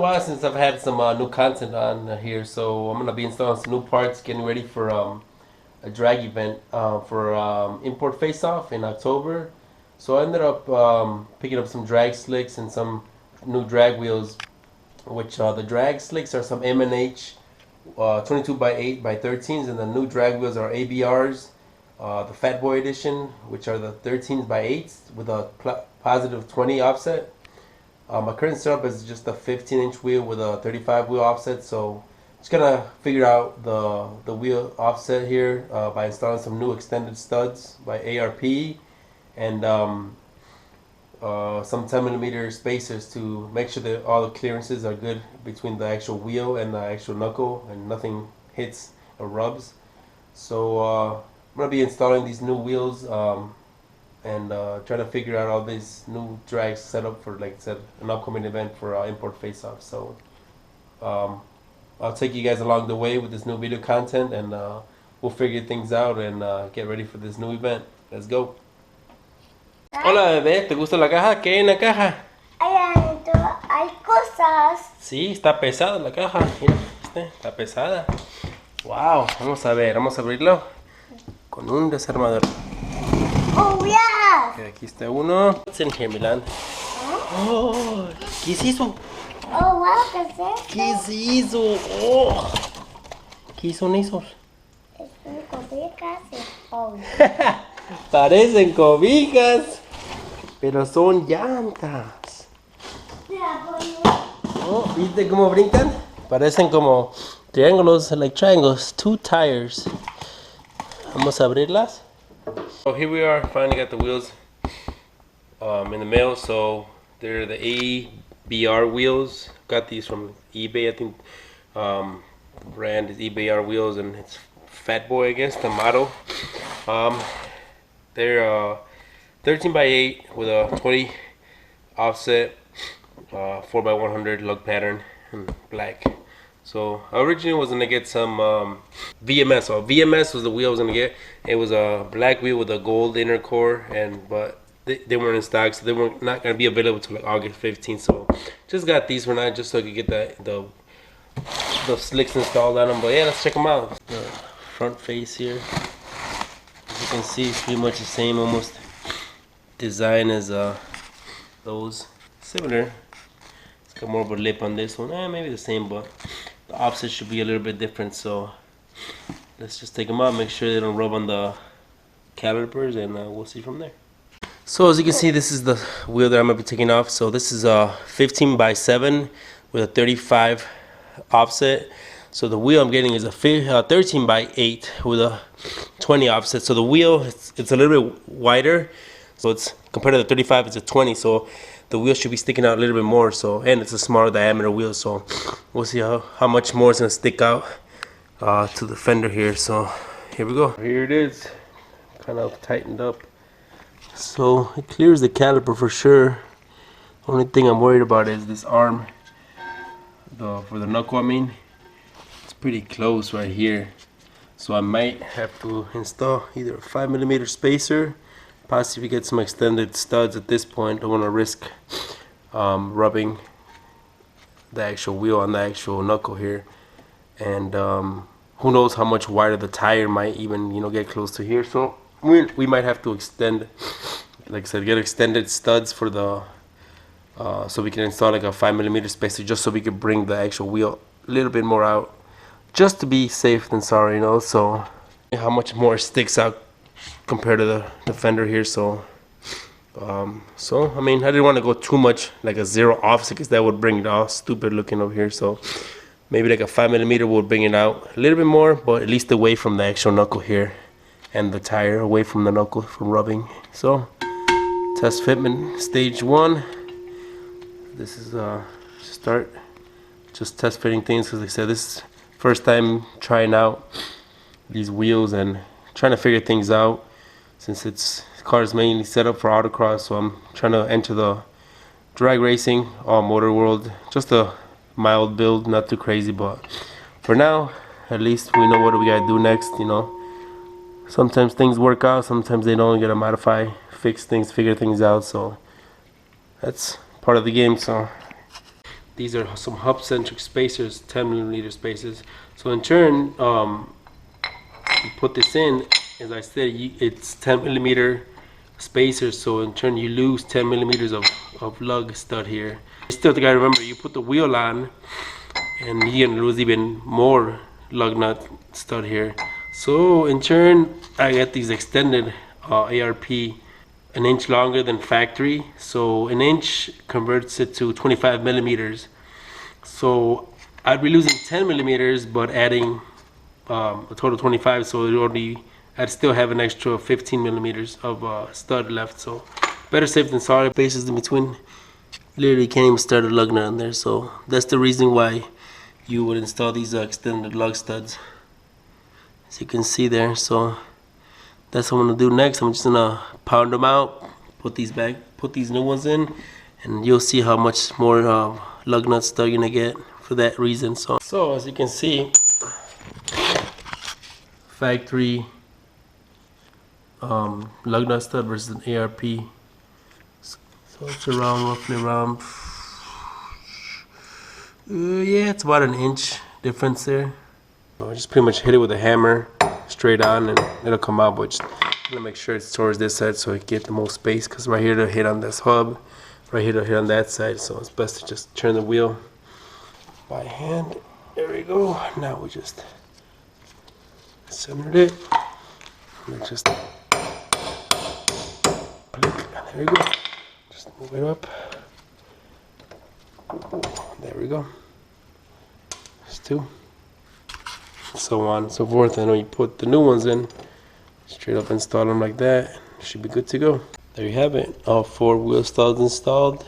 while since I've had some new content on here, so I'm gonna be installing some new parts, getting ready for a drag event for Import Faceoff in October. So I ended up picking up some drag slicks and some new drag wheels, which the drag slicks are some M&H 22 by 8 by 13s, and the new drag wheels are ABRs, the Fat Boy edition, which are the 13s by 8s with a positive 20 offset. My current setup is just a 15-inch wheel with a 35 wheel offset, so just gonna figure out the wheel offset here by installing some new extended studs by ARP and some 10mm spacers to make sure that all the clearances are good between the actual wheel and the actual knuckle and nothing hits or rubs. So I'm gonna be installing these new wheels and trying to figure out all these new drags set up for, like I said, an upcoming event for Import Faceoff. So I'll take you guys along the way with this new video content, and we'll figure things out and get ready for this new event. Let's go. Hola bebé, ¿te gusta la caja? ¿Qué hay en la caja? Hay cosas. Sí, está pesada la caja. Mira, está pesada. Wow, vamos a ver, vamos a abrirlo con un desarmador. Oh, yeah. Okay, aquí está uno. What's in here, Milan? Oh, ¿qué es eso? Oh, wow, ¿qué es esto? ¿Qué es eso? Oh, ¿qué son esos? Es un cobijas y pollo. Parecen cobijas, pero son llantas. Oh, ¿viste cómo brincan? Parecen como triángulos, like triangles, two tires. Vamos a abrirlas. So here we are, finally got the wheels in the mail. So they're the ABR wheels. Got these from eBay, I think. The brand is ABR wheels, and it's Fat Boy, I guess, the model. They're 13 by 8 with a 20 offset, 4x100 lug pattern in black. So I originally was gonna get some VMS. So VMS was the wheel I was gonna get. It was a black wheel with a gold inner core, but they weren't in stock, so they were not gonna be available till like August 15th. So just got these for now, just so I could get the slicks installed on them. But yeah, let's check them out. The front face here, as you can see, it's pretty much the same almost design as those. Similar. It's got more of a lip on this one. Maybe the same, but the offset should be a little bit different. So let's just take them out, make sure they don't rub on the calipers, and we'll see from there. So as you can see, this is the wheel that I'm gonna be taking off. So this is a 15 by 7 with a 35 offset. So the wheel I'm getting is a 13 by 8 with a 20 offset. So the wheel, it's a little bit wider. So it's compared to the 35, it's a 20. So the wheel should be sticking out a little bit more. So, and it's a smaller diameter wheel. So we'll see how much more it's gonna stick out to the fender here. So here we go. Here it is, kind of tightened up. So it clears the caliper for sure. Only thing I'm worried about is this arm, for the knuckle. I mean, it's pretty close right here. So I might have to install either a 5mm spacer, possibly get some extended studs at this point. I don't want to risk rubbing the actual wheel on the actual knuckle here. And who knows how much wider the tire might even, get close to here. So we might have to extend, like I said, get extended studs for the so we can install like a 5mm spacer, just so we can bring the actual wheel a little bit more out, just to be safe than sorry, So how much more sticks out compared to the fender here. So I mean, I didn't want to go too much like a 0 offset, because that would bring it all stupid looking over here. So maybe like a 5mm would bring it out a little bit more, but at least away from the actual knuckle here and the tire, away from the knuckle from rubbing. So test fitment stage 1. This is just test fitting things, because like I said, this is first time trying out these wheels and trying to figure things out, since this car is mainly set up for autocross. So I'm trying to enter the drag racing, all motor world, just a mild build, not too crazy, but for now at least we know what we gotta do next. Sometimes things work out, sometimes they don't. You gotta modify, fix things, figure things out. So that's part of the game. So these are some hub centric spacers, 10mm spacers. So in turn, you put this in, as I said, it's 10mm spacers, so in turn you lose 10mm of lug stud here. You still gotta remember, you put the wheel on and you're gonna lose even more lug nut stud here. So in turn, I got these extended ARP, an inch longer than factory. So an inch converts it to 25mm. So I'd be losing 10mm, but adding a total 25. So I'd still have an extra 15mm of stud left. So better safe than sorry. Spaces in between, literally can't even start a lug nut in there. So that's the reason why you would install these extended lug studs, as you can see there. So that's what I'm gonna do next. I'm just gonna pound them out, put these new ones in, and you'll see how much more lug nuts stud you're gonna get for that reason. So as you can see, factory lug nut stud versus an ARP. So it's roughly around, yeah, it's about an inch difference there. So I just pretty much hit it with a hammer straight on and it'll come out, but just gonna make sure it's towards this side so I get the most space, because right here to hit on this hub, right here to hit on that side, so it's best to just turn the wheel by hand. There we go. Now we just centered it. And just click. There we go. Just move it up. There we go. There's two. So on and so forth. And when you put the new ones in, straight up install them like that, should be good to go. There you have it. All 4 wheel studs installed.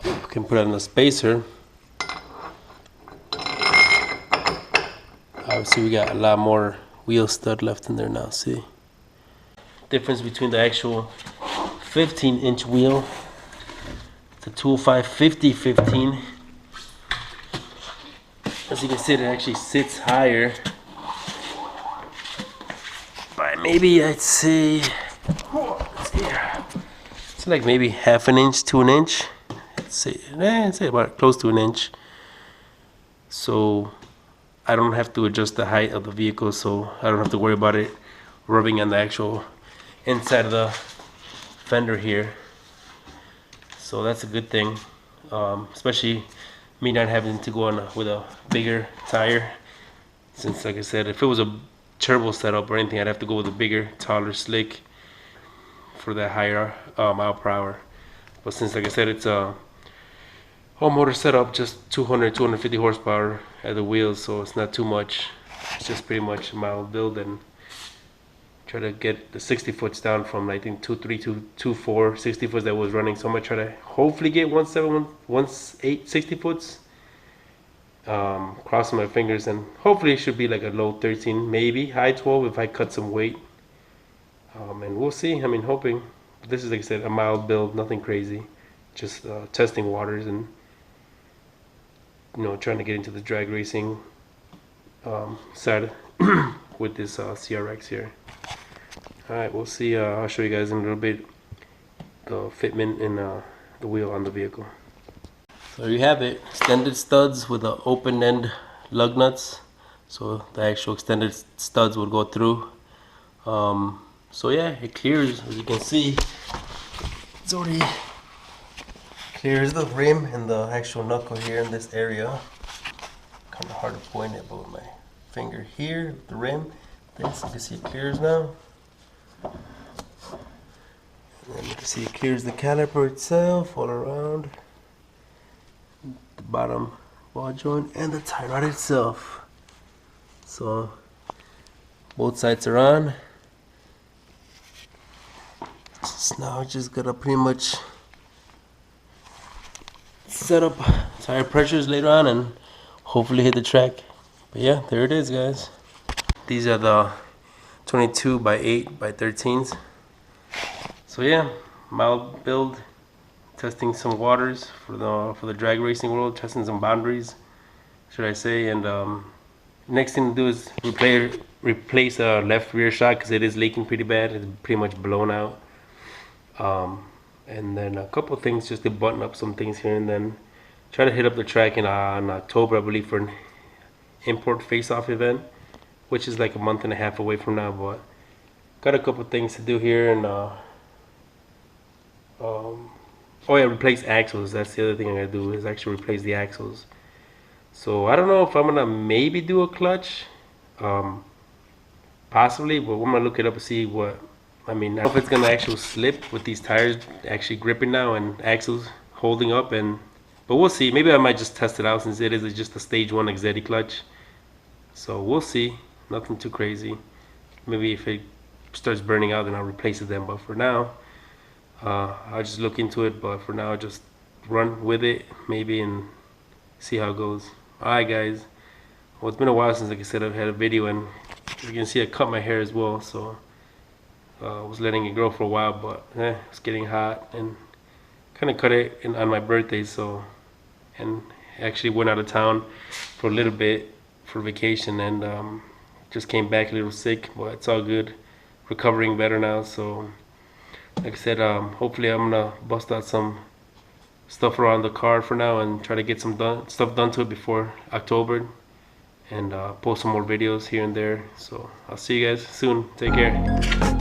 You can put it on a spacer. Obviously we got a lot more wheel stud left in there now. See difference between the actual 15-inch wheel, the 205 50/15. As you can see, it actually sits higher by maybe, I'd say, it's like maybe half an inch to an inch. I'd say about close to an inch. So I don't have to adjust the height of the vehicle, so I don't have to worry about it rubbing on the actual inside of the fender here. So that's a good thing, especially me not having to go on with a bigger tire, since like I said, if it was a turbo setup or anything, I'd have to go with a bigger, taller slick for that higher mile per hour. But since like I said, it's a all motor setup, just 250 horsepower at the wheels, so it's not too much. It's just pretty much a mild build, and try to get the 60 foots down from, I think, 2.3 to 2.4 60 foots that was running. So I'm gonna try to hopefully get 1.8 60 foots. Crossing my fingers, and hopefully it should be like a low 13, maybe high 12 if I cut some weight. And we'll see. I mean, hoping. This is, like I said, a mild build, nothing crazy. Just testing waters and, you know, trying to get into the drag racing side with this CRX here. Alright, we'll see. I'll show you guys in a little bit the fitment and the wheel on the vehicle. So there you have it, extended studs with the open end lug nuts, so the actual extended studs would go through. So yeah, it clears, as you can see. It's already clears the rim and the actual knuckle here in this area. Kind of hard to point it, but with my finger here, the rim, this, you can see it clears now. And then you can see it clears the caliper itself all around, the bottom ball joint, and the tie rod itself. So both sides are on. Now just gotta pretty much set up tire pressures later on and hopefully hit the track. But yeah, there it is, guys. These are the 22 by 8 by 13s. So yeah, mild build, testing some waters for the drag racing world, testing some boundaries, should I say. And next thing to do is replace a left rear shock, because it is leaking pretty bad. It's pretty much blown out. And then a couple things just to button up some things here and then. Try to hit up the track in October, I believe, for an Import Faceoff event, which is like a month and a half away from now. But got a couple things to do here, and oh yeah, replace axles. That's the other thing I gotta do is actually replace the axles. So I don't know if I'm gonna maybe do a clutch, um, possibly, but I'm gonna look it up and see what. I mean, I don't know if it's gonna actually slip with these tires actually gripping now and axles holding up, but we'll see. Maybe I might just test it out since it is just a stage 1 Exetti clutch. So we'll see. Nothing too crazy. Maybe if it starts burning out, then I'll replace it then. But for now, I'll just look into it. But for now, I'll just run with it maybe and see how it goes. Alright guys. Well, it's been a while since, like I said, I've had a video, and as you can see, I cut my hair as well. So I was letting it grow for a while, but it's getting hot, and kind of cut it on my birthday. So, and actually went out of town for a little bit for vacation, and just came back a little sick, but it's all good. Recovering better now. So like I said, hopefully I'm gonna bust out some stuff around the car for now and try to get some stuff done to it before October, and post some more videos here and there. So I'll see you guys soon. Take care.